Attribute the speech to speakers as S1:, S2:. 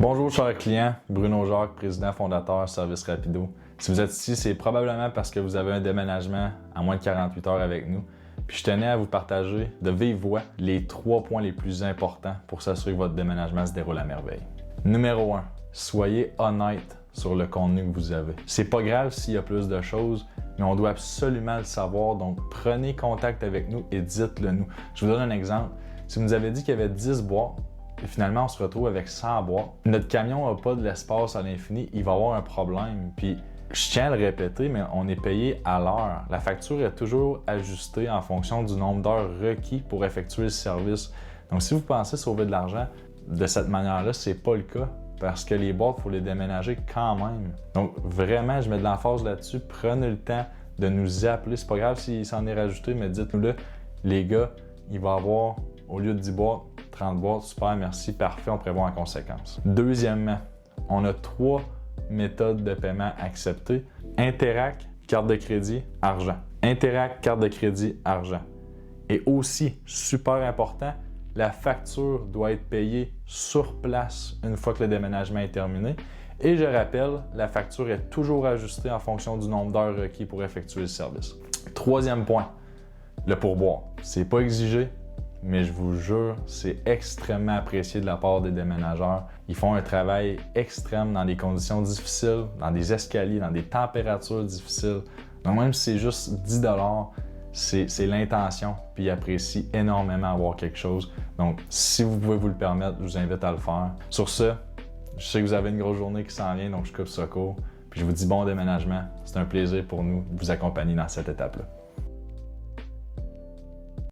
S1: Bonjour chers clients, Bruno Jacques, président fondateur Service Rapido. Si vous êtes ici, c'est probablement parce que vous avez un déménagement à moins de 48 heures avec nous. Puis je tenais à vous partager de vive voix les 3 points les plus importants pour s'assurer que votre déménagement se déroule à merveille. Numéro 1, soyez honnête sur le contenu que vous avez. C'est pas grave s'il y a plus de choses, mais on doit absolument le savoir, donc prenez contact avec nous et dites-le nous. Je vous donne un exemple. Si vous nous avez dit qu'il y avait 10 boîtes, et finalement, on se retrouve avec 100 boîtes. Notre camion n'a pas de l'espace à l'infini, il va avoir un problème. Puis, je tiens à le répéter, mais on est payé à l'heure. La facture est toujours ajustée en fonction du nombre d'heures requis pour effectuer le service. Donc, si vous pensez sauver de l'argent de cette manière-là, c'est pas le cas. Parce que les boîtes, il faut les déménager quand même. Donc, vraiment, je mets de l'emphase là-dessus. Prenez le temps de nous appeler. C'est pas grave s'il s'en est rajouté, mais dites-nous-le. Les gars, il va y avoir, au lieu de 10 boîtes, 30 boîtes, super, merci, parfait, on prévoit en conséquence. Deuxièmement, on a 3 méthodes de paiement acceptées. Interac, carte de crédit, argent. Interac, carte de crédit, argent. Et aussi, super important, la facture doit être payée sur place une fois que le déménagement est terminé. Et je rappelle, la facture est toujours ajustée en fonction du nombre d'heures requis pour effectuer le service. Troisième point, le pourboire. C'est pas exigé, mais je vous jure, c'est extrêmement apprécié de la part des déménageurs. Ils font un travail extrême dans des conditions difficiles, dans des escaliers, dans des températures difficiles. Donc même si c'est juste 10 $, c'est l'intention, puis ils apprécient énormément avoir quelque chose. Donc si vous pouvez vous le permettre, je vous invite à le faire. Sur ce, je sais que vous avez une grosse journée qui s'en vient, donc je coupe ça court. Puis je vous dis bon déménagement. C'est un plaisir pour nous de vous accompagner dans cette étape-là.